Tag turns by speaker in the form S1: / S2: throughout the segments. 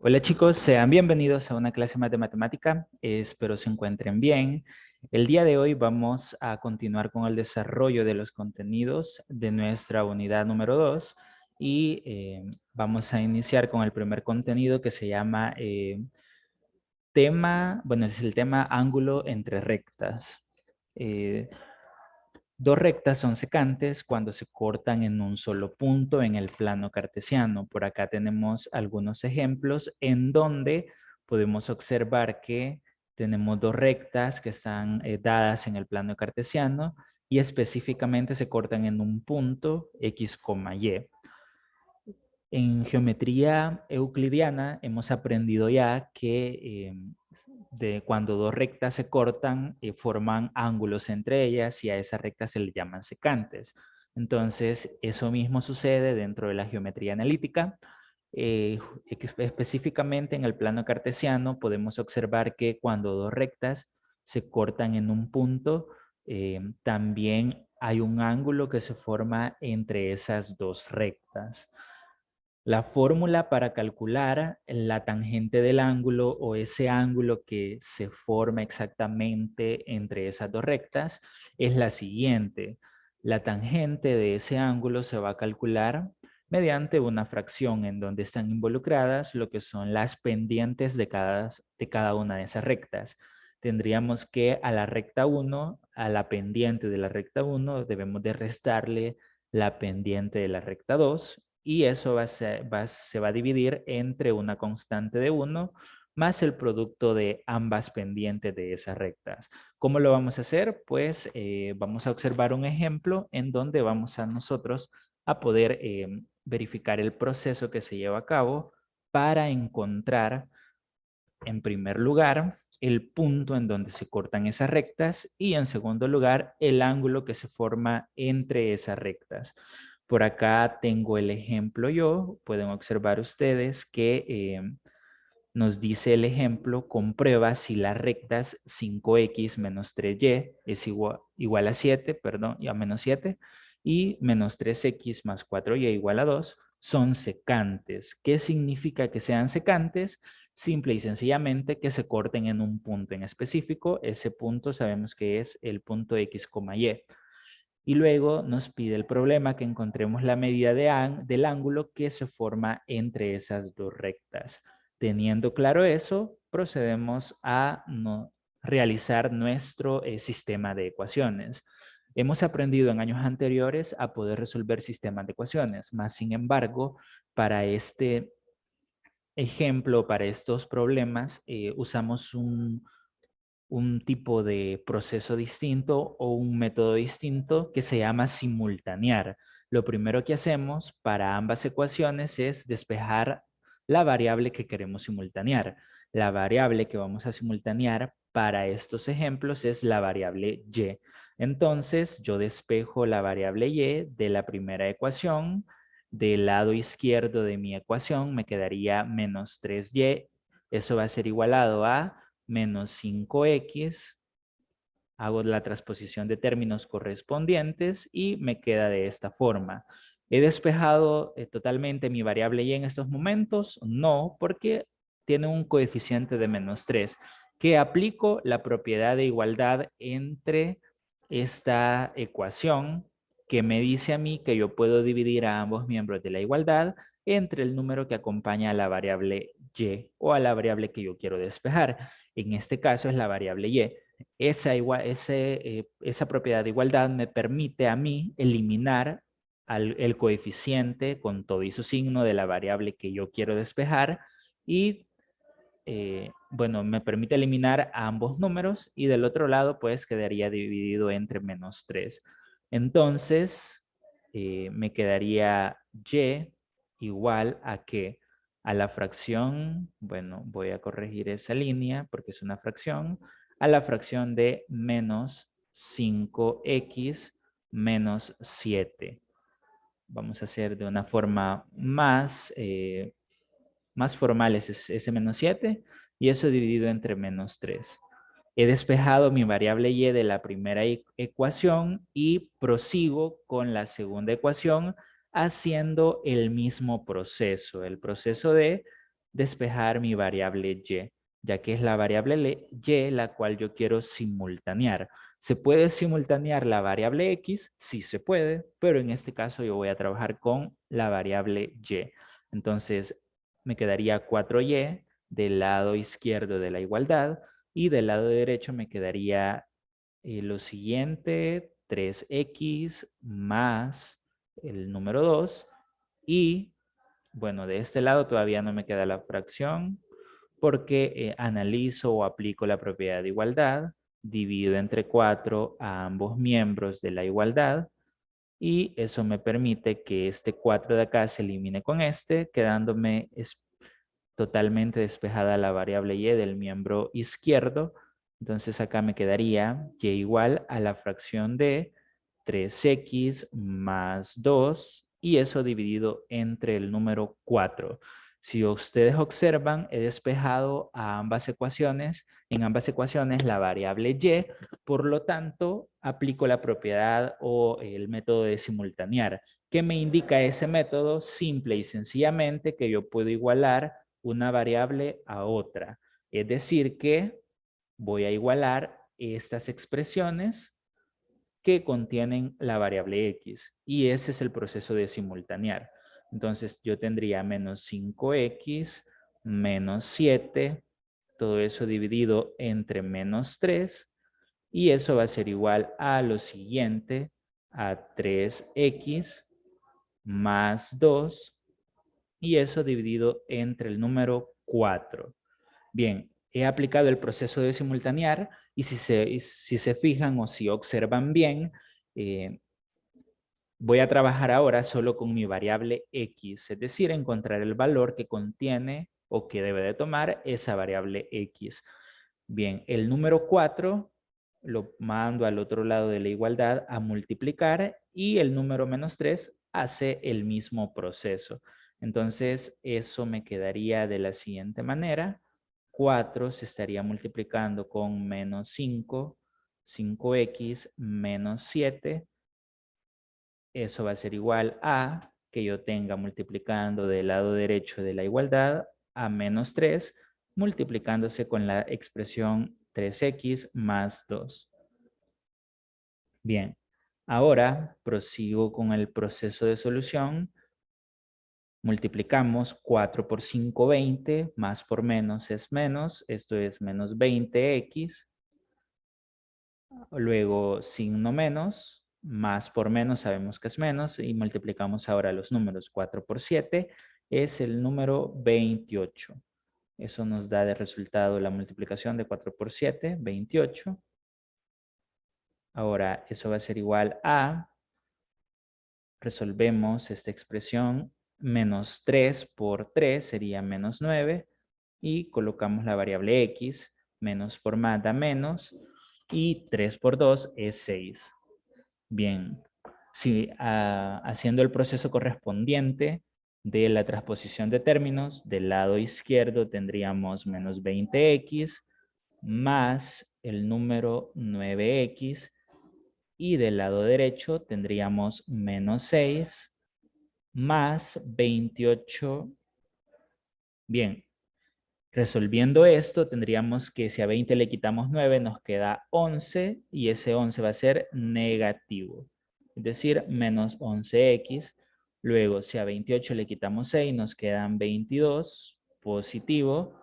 S1: Hola chicos, sean bienvenidos a una clase más de matemática. Espero se encuentren bien. El día de hoy vamos a continuar con el desarrollo de los contenidos de nuestra unidad número 2 y vamos a iniciar con el primer contenido que se llama es el tema ángulo entre rectas. Eh, Dos rectas son secantes cuando se cortan en un solo punto en el plano cartesiano. Por acá tenemos algunos ejemplos en donde podemos observar que tenemos dos rectas que están dadas en el plano cartesiano y específicamente se cortan en un punto X, Y. En geometría euclidiana hemos aprendido ya que de cuando dos rectas se cortan, forman ángulos entre ellas y a esas rectas se le llaman secantes. Entonces, eso mismo sucede dentro de la geometría analítica. Específicamente en el plano cartesiano podemos observar que cuando dos rectas se cortan en un punto, también hay un ángulo que se forma entre esas dos rectas. La fórmula para calcular la tangente del ángulo o ese ángulo que se forma exactamente entre esas dos rectas es la siguiente. La tangente de ese ángulo se va a calcular mediante una fracción en donde están involucradas lo que son las pendientes de cada una de esas rectas. Tendríamos que a la recta 1, a la pendiente de la recta 1, debemos de restarle la pendiente de la recta 2 y eso se va a dividir entre una constante de 1 más el producto de ambas pendientes de esas rectas. ¿Cómo lo vamos a hacer? Pues vamos a observar un ejemplo en donde vamos a nosotros a poder verificar el proceso que se lleva a cabo para encontrar, en primer lugar, el punto en donde se cortan esas rectas y en segundo lugar, el ángulo que se forma entre esas rectas. Por acá tengo el ejemplo yo. Pueden observar ustedes que nos dice el ejemplo, comprueba si las rectas 5x menos 3y es igual a 7, perdón, y a menos 7, y menos 3x más 4y igual a 2 son secantes. ¿Qué significa que sean secantes? Simple y sencillamente que se corten en un punto en específico. Ese punto sabemos que es el punto x, y. Y luego nos pide el problema que encontremos la medida del ángulo que se forma entre esas dos rectas. Teniendo claro eso, procedemos a realizar nuestro sistema de ecuaciones. Hemos aprendido en años anteriores a poder resolver sistemas de ecuaciones, más sin embargo, para este ejemplo, para estos problemas, usamos un tipo de proceso distinto o un método distinto que se llama simultanear. Lo primero que hacemos para ambas ecuaciones es despejar la variable que queremos simultanear. La variable que vamos a simultanear para estos ejemplos es la variable y. Entonces, yo despejo la variable y de la primera ecuación. Del lado izquierdo de mi ecuación me quedaría menos 3y. Eso va a ser igualado a menos 5x, hago la transposición de términos correspondientes y me queda de esta forma. ¿He despejado totalmente mi variable y en estos momentos? No, porque tiene un coeficiente de menos 3, que aplico la propiedad de igualdad entre esta ecuación que me dice a mí que yo puedo dividir a ambos miembros de la igualdad entre el número que acompaña a la variable y o a la variable que yo quiero despejar. En este caso es la variable y. Esa propiedad de igualdad me permite a mí eliminar el coeficiente con todo y su signo de la variable que yo quiero despejar y bueno, me permite eliminar a ambos números y del otro lado pues quedaría dividido entre menos 3. Entonces me quedaría y igual a que a la fracción, bueno, voy a corregir esa línea porque es una fracción, a la fracción de menos 5x menos 7. Vamos a hacer de una forma más formal ese menos 7 y eso dividido entre menos 3. He despejado mi variable y de la primera ecuación y prosigo con la segunda ecuación haciendo el mismo proceso, el proceso de despejar mi variable y, ya que es la variable y la cual yo quiero simultanear. ¿Se puede simultanear la variable x? Sí se puede, pero en este caso yo voy a trabajar con la variable y. Entonces me quedaría 4y del lado izquierdo de la igualdad y del lado derecho me quedaría lo siguiente, 3x más el número 2 y bueno, de este lado todavía no me queda la fracción porque analizo o aplico la propiedad de igualdad, divido entre 4 a ambos miembros de la igualdad y eso me permite que este 4 de acá se elimine con este, quedándome totalmente despejada la variable y del miembro izquierdo. Entonces acá me quedaría y igual a la fracción de 3x más 2 y eso dividido entre el número 4. Si ustedes observan, he despejado a ambas ecuaciones, en ambas ecuaciones la variable y, por lo tanto, aplico la propiedad o el método de simultanear. ¿Qué me indica ese método? Simple y sencillamente que yo puedo igualar una variable a otra. Es decir que voy a igualar estas expresiones que contienen la variable x y ese es el proceso de simultanear. Entonces yo tendría menos 5x menos 7, todo eso dividido entre menos 3 y eso va a ser igual a lo siguiente, a 3x más 2 y eso dividido entre el número 4. Bien, he aplicado el proceso de simultanear y si se fijan o si observan bien, eh, voy a trabajar ahora solo con mi variable x, es decir, encontrar el valor que contiene o que debe de tomar esa variable x. Bien, el número 4 lo mando al otro lado de la igualdad a multiplicar y el número menos 3 hace el mismo proceso. Entonces, eso me quedaría de la siguiente manera. 4 se estaría multiplicando con menos 5, 5x menos 7. Eso va a ser igual a que yo tenga multiplicando del lado derecho de la igualdad a menos 3, multiplicándose con la expresión 3x más 2. Bien, ahora prosigo con el proceso de solución. Multiplicamos 4 por 5, 20, más por menos es menos, esto es menos 20x. Luego signo menos, más por menos sabemos que es menos y multiplicamos ahora los números. 4 por 7 es el número 28. Eso nos da de resultado la multiplicación de 4 por 7, 28. Ahora eso va a ser igual a, resolvemos esta expresión, menos 3 por 3 sería menos 9 y colocamos la variable x, menos por más da menos y 3 por 2 es 6. Bien, si haciendo el proceso correspondiente de la transposición de términos, del lado izquierdo tendríamos menos 20x más el número 9x y del lado derecho tendríamos menos 6 más 28. Bien, resolviendo esto, tendríamos que si a 20 le quitamos 9, nos queda 11 y ese 11 va a ser negativo. Es decir, menos 11x. Luego, si a 28 le quitamos 6, nos quedan 22, positivo.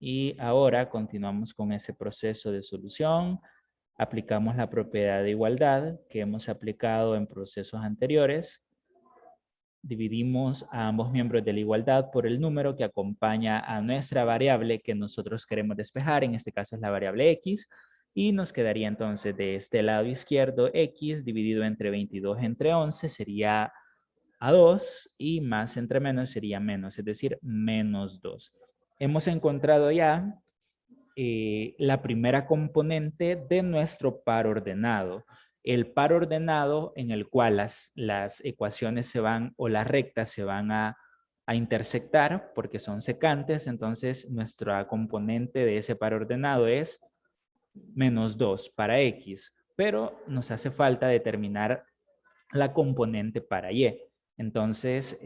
S1: Y ahora continuamos con ese proceso de solución. Aplicamos la propiedad de igualdad que hemos aplicado en procesos anteriores. Dividimos a ambos miembros de la igualdad por el número que acompaña a nuestra variable que nosotros queremos despejar, en este caso es la variable x, y nos quedaría entonces de este lado izquierdo x dividido entre 22 entre 11 sería a 2 y más entre menos sería menos, es decir, menos 2. Hemos encontrado ya la primera componente de nuestro par ordenado. El par ordenado en el cual las ecuaciones se van o las rectas se van a intersectar porque son secantes, entonces nuestra componente de ese par ordenado es menos 2 para x, pero nos hace falta determinar la componente para y. Entonces,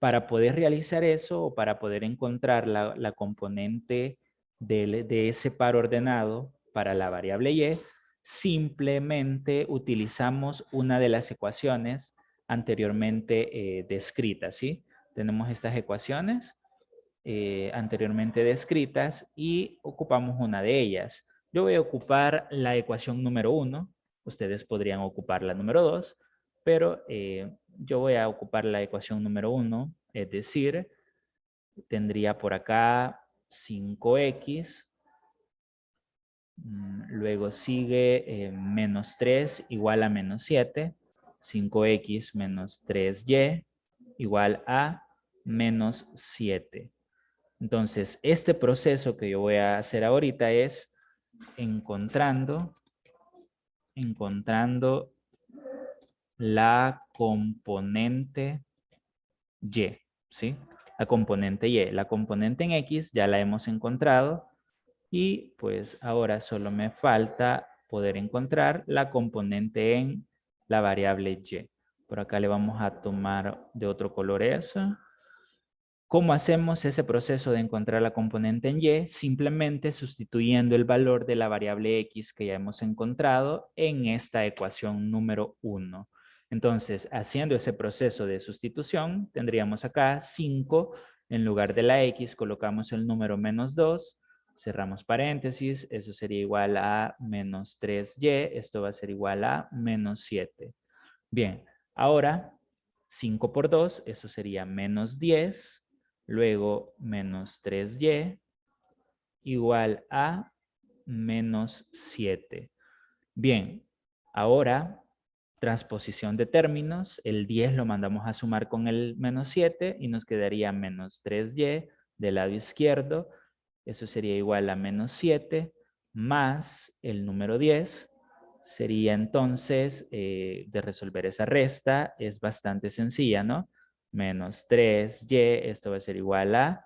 S1: Para poder realizar eso o para poder encontrar la componente de ese par ordenado para la variable y, simplemente utilizamos una de las ecuaciones anteriormente descritas, ¿sí? Tenemos estas ecuaciones anteriormente descritas y ocupamos una de ellas. Yo voy a ocupar la ecuación número 1, ustedes podrían ocupar la número 2, pero yo voy a ocupar la ecuación número 1, es decir, tendría por acá 5x, luego sigue menos 3 igual a menos 7, 5x menos 3y igual a menos 7. Entonces, este proceso que yo voy a hacer ahorita es encontrando la componente y, ¿sí? La componente y. La componente en x ya la hemos encontrado y pues ahora solo me falta poder encontrar la componente en la variable y. Por acá le vamos a tomar de otro color eso. ¿Cómo hacemos ese proceso de encontrar la componente en y? Simplemente sustituyendo el valor de la variable x que ya hemos encontrado en esta ecuación número 1. Entonces, haciendo ese proceso de sustitución, tendríamos acá 5, en lugar de la x colocamos el número menos 2, cerramos paréntesis, eso sería igual a menos 3y, esto va a ser igual a menos 7. Bien, ahora 5 por 2, eso sería menos 10. Luego menos 3y igual a menos 7. Bien, ahora transposición de términos. El 10 lo mandamos a sumar con el menos 7 y nos quedaría menos 3y del lado izquierdo. Eso sería igual a menos 7 más el número 10. Sería entonces, de resolver esa resta, es bastante sencilla, ¿no? Menos 3y, esto va a ser igual a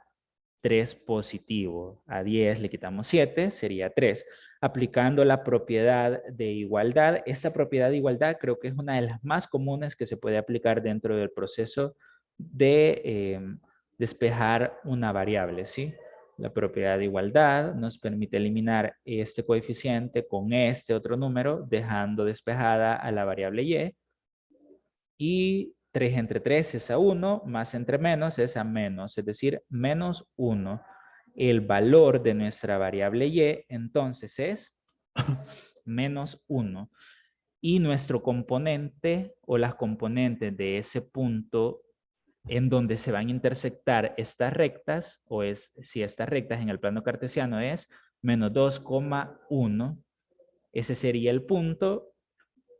S1: 3 positivo. A 10 le quitamos 7, sería 3. Aplicando la propiedad de igualdad, esta propiedad de igualdad creo que es una de las más comunes que se puede aplicar dentro del proceso de despejar una variable, ¿sí? La propiedad de igualdad nos permite eliminar este coeficiente con este otro número, dejando despejada a la variable y. Y 3 entre 3 es a 1, más entre menos es a menos, es decir, menos 1. El valor de nuestra variable y entonces es menos 1. Y nuestro componente o las componentes de ese punto en donde se van a intersectar estas rectas, o si estas rectas en el plano cartesiano es menos 2,1, ese sería el punto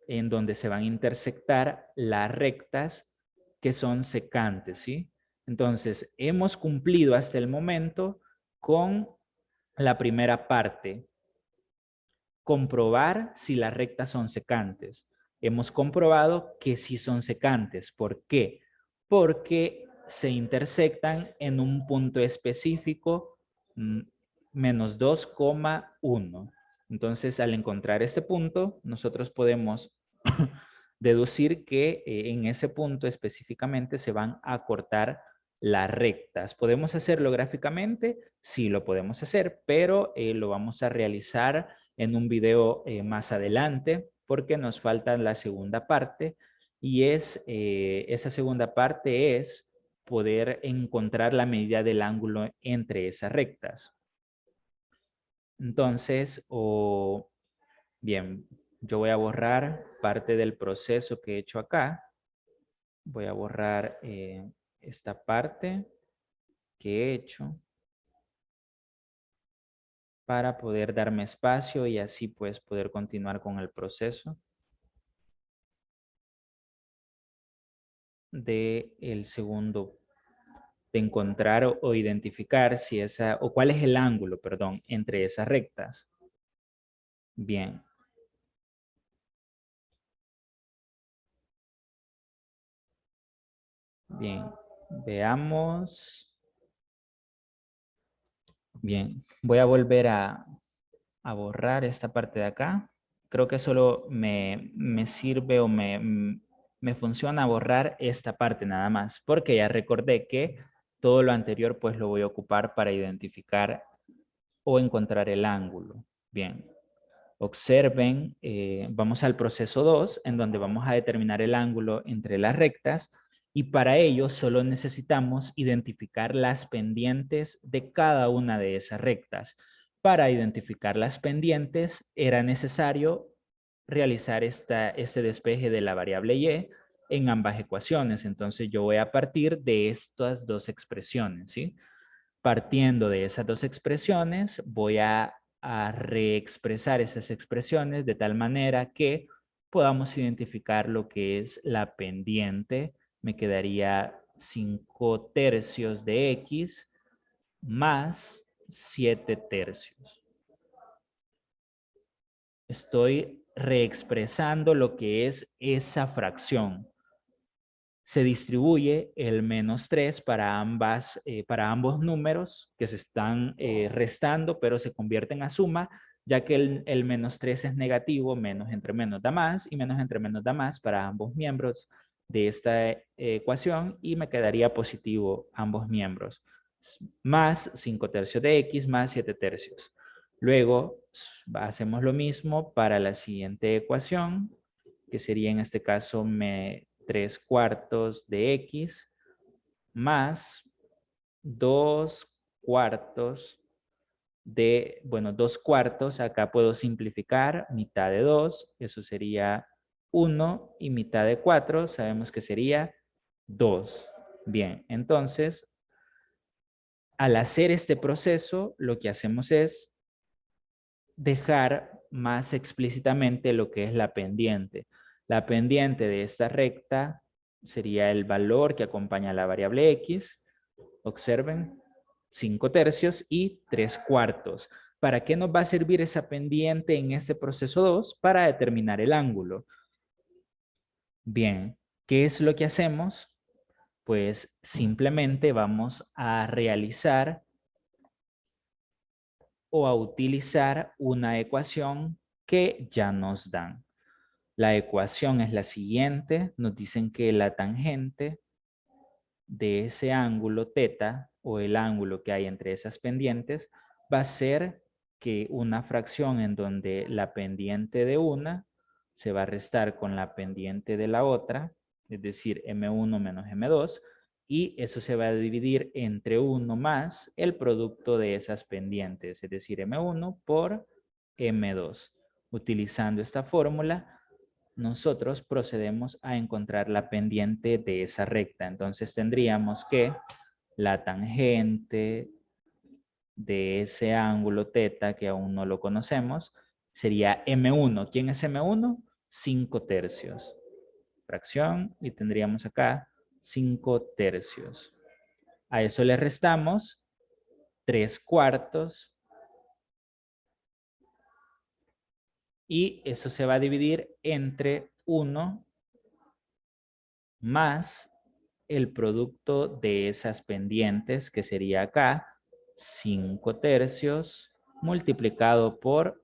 S1: en donde se van a intersectar las rectas que son secantes, ¿sí? Entonces, hemos cumplido hasta el momento con la primera parte, comprobar si las rectas son secantes. Hemos comprobado que sí son secantes. ¿Por qué? Porque se intersectan en un punto específico, menos 2,1. Entonces, al encontrar este punto, nosotros podemos deducir que en ese punto específicamente se van a cortar las rectas. ¿Podemos hacerlo gráficamente? Sí, lo podemos hacer, pero lo vamos a realizar en un video más adelante porque nos falta la segunda parte y esa segunda parte es poder encontrar la medida del ángulo entre esas rectas. Entonces, bien, yo voy a borrar parte del proceso que he hecho acá. Voy a borrar esta parte que he hecho para poder darme espacio y así pues poder continuar con el proceso de el segundo, de encontrar o identificar si esa, o cuál es el ángulo, perdón, entre esas rectas. Bien. Bien, veamos. Bien, voy a volver a borrar esta parte de acá. Creo que solo me sirve o me me funciona borrar esta parte nada más, porque ya recordé que todo lo anterior pues lo voy a ocupar para identificar o encontrar el ángulo. Bien, observen, vamos al proceso 2, en donde vamos a determinar el ángulo entre las rectas, y para ello solo necesitamos identificar las pendientes de cada una de esas rectas. Para identificar las pendientes era necesario realizar este despeje de la variable y en ambas ecuaciones. Entonces yo voy a partir de estas dos expresiones, ¿sí? Partiendo de esas dos expresiones, voy a reexpresar esas expresiones de tal manera que podamos identificar lo que es la pendiente. Me quedaría 5 tercios de x más 7 tercios. Estoy reexpresando lo que es esa fracción. Se distribuye el -3 para ambos números que se están restando, pero se convierten a suma, ya que el -3 es negativo, menos entre menos da más, y menos entre menos da más para ambos miembros de esta ecuación, y me quedaría positivo ambos miembros, más 5 tercios de x más 7 tercios. Luego hacemos lo mismo para la siguiente ecuación, que sería en este caso 3 cuartos de x más 2 cuartos de, bueno, 2 cuartos, acá puedo simplificar, mitad de 2, eso sería 1, y mitad de 4, sabemos que sería 2. Bien, entonces, al hacer este proceso, lo que hacemos es dejar más explícitamente lo que es la pendiente. La pendiente de esta recta sería el valor que acompaña a la variable x. Observen, 5 tercios y 3 cuartos. ¿Para qué nos va a servir esa pendiente en este proceso 2? Para determinar el ángulo. Bien, ¿qué es lo que hacemos? Pues simplemente vamos a realizar o a utilizar una ecuación que ya nos dan. La ecuación es la siguiente. Nos dicen que la tangente de ese ángulo θ o el ángulo que hay entre esas pendientes va a ser que una fracción en donde la pendiente de una se va a restar con la pendiente de la otra, es decir, m1 menos m2, y eso se va a dividir entre 1 más el producto de esas pendientes, es decir, m1 por m2. Utilizando esta fórmula, nosotros procedemos a encontrar la pendiente de esa recta. Entonces tendríamos que la tangente de ese ángulo θ, que aún no lo conocemos, sería m1. ¿Quién es m1? 5 tercios. Fracción, y tendríamos acá 5 tercios. A eso le restamos 3 cuartos, y eso se va a dividir entre 1 más el producto de esas pendientes, que sería acá 5 tercios multiplicado por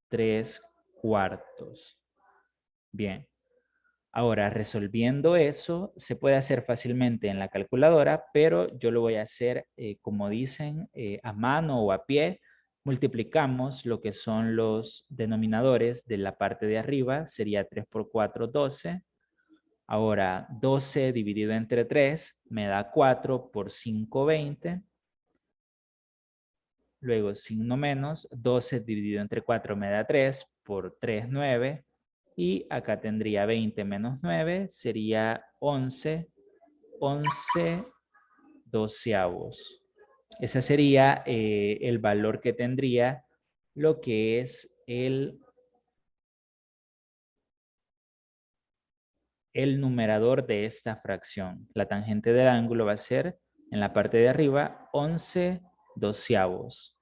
S1: 3 cuartos. Bien, ahora resolviendo eso se puede hacer fácilmente en la calculadora, pero yo lo voy a hacer como dicen, a mano o a pie. Multiplicamos lo que son los denominadores de la parte de arriba, sería 3 por 4, 12. Ahora, 12 dividido entre 3 me da 4 por 5, 20. Luego, signo menos, 12 dividido entre 4 me da 3, por 3, 9. Y acá tendría 20 menos 9, sería 11, 11 doceavos. Ese sería el valor que tendría lo que es el numerador de esta fracción. La tangente del ángulo va a ser, en la parte de arriba, 11 doceavos.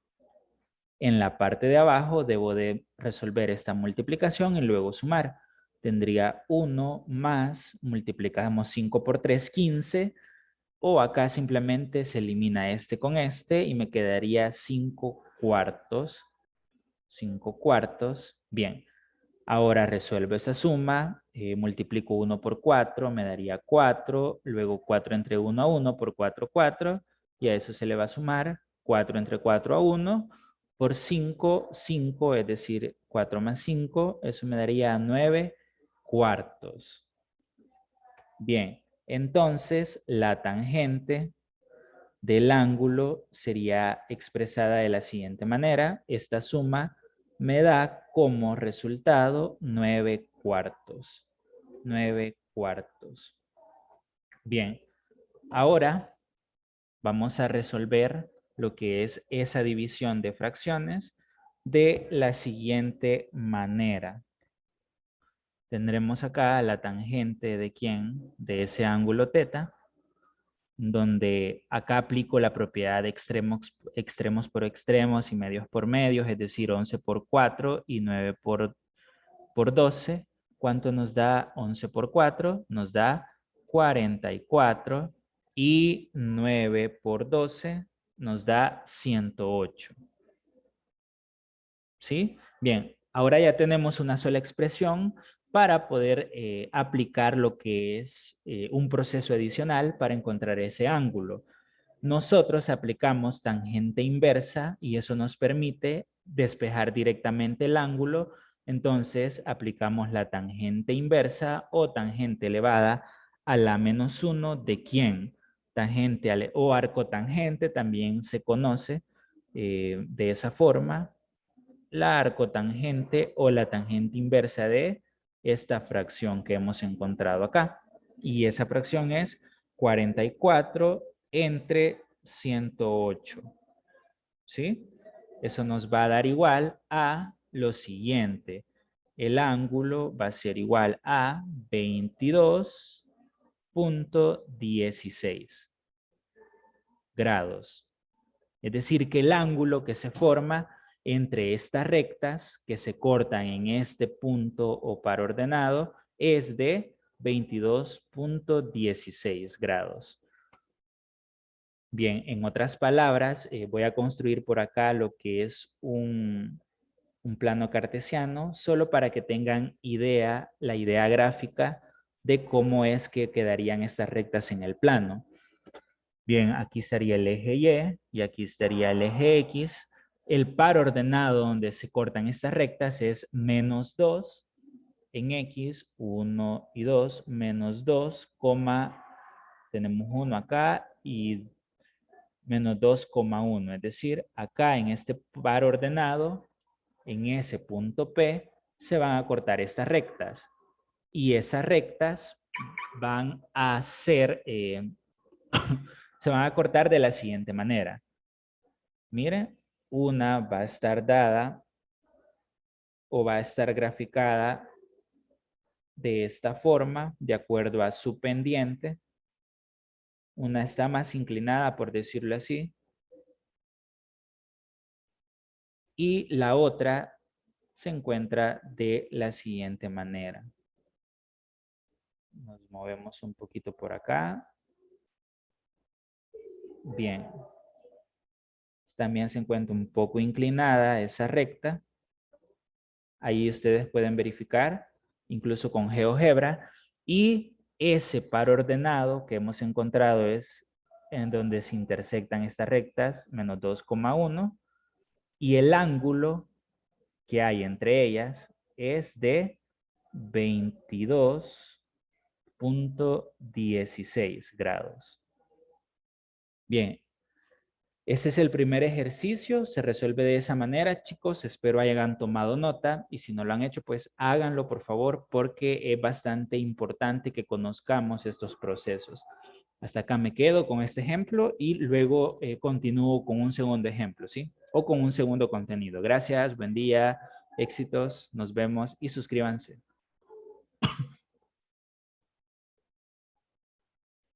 S1: En la parte de abajo debo de resolver esta multiplicación y luego sumar. Tendría 1 más, multiplicamos 5 por 3, 15, o acá simplemente se elimina este con este y me quedaría 5 cuartos. 5 cuartos. Bien. Ahora resuelvo esa suma, multiplico 1 por 4, me daría 4, luego 4 entre 1 a 1 por 4, 4, y a eso se le va a sumar 4 entre 4 a 1 por 5, 5, es decir, 4 más 5, eso me daría 9 cuartos. Bien, entonces la tangente del ángulo sería expresada de la siguiente manera. Esta suma me da como resultado 9 cuartos. 9 cuartos. Bien, ahora vamos a resolver lo que es esa división de fracciones de la siguiente manera. Tendremos acá la tangente de ¿quién? De ese ángulo teta, donde acá aplico la propiedad de extremos por extremos y medios por medios, es decir, 11 por 4 y 9 por 12. ¿Cuánto nos da 11 por 4? Nos da 44 y 9 por 12 nos da 108. ¿Sí? Bien, ahora ya tenemos una sola expresión para poder aplicar lo que es un proceso adicional para encontrar ese ángulo. Nosotros aplicamos tangente inversa y eso nos permite despejar directamente el ángulo. Entonces aplicamos la tangente inversa o tangente elevada a la menos 1 de ¿quién? Tangente o arco tangente también se conoce de esa forma. La arcotangente o la tangente inversa de esta fracción que hemos encontrado acá. Y esa fracción es 44 entre 108. ¿Sí? Eso nos va a dar igual a lo siguiente. El ángulo va a ser igual a 22.16 grados. Es decir, que el ángulo que se forma entre estas rectas que se cortan en este punto o par ordenado es de 22.16 grados. Bien, en otras palabras, voy a construir por acá lo que es un plano cartesiano, solo para que tengan la idea gráfica de cómo es que quedarían estas rectas en el plano. Bien, aquí estaría el eje Y aquí estaría el eje X. El par ordenado donde se cortan estas rectas es menos 2 en X, 1 y 2, menos 2, tenemos 1 acá y menos 2,1. Es decir, acá en este par ordenado, en ese punto P, se van a cortar estas rectas. Y esas rectas van a ser se van a cortar de la siguiente manera. Miren, una va a estar dada o va a estar graficada de esta forma, de acuerdo a su pendiente. Una está más inclinada, por decirlo así. Y la otra se encuentra de la siguiente manera. Nos movemos un poquito por acá. Bien. También se encuentra un poco inclinada esa recta. Ahí ustedes pueden verificar, incluso con GeoGebra. Y ese par ordenado que hemos encontrado es en donde se intersectan estas rectas, menos 2,1. Y el ángulo que hay entre ellas es de 22.16 grados. Bien, ese es el primer ejercicio, se resuelve de esa manera, chicos. Espero hayan tomado nota y si no lo han hecho, pues háganlo por favor, porque es bastante importante que conozcamos estos procesos. Hasta acá me quedo con este ejemplo y luego continúo con un segundo ejemplo, ¿sí? O con un segundo contenido. Gracias, buen día, éxitos, nos vemos y suscríbanse.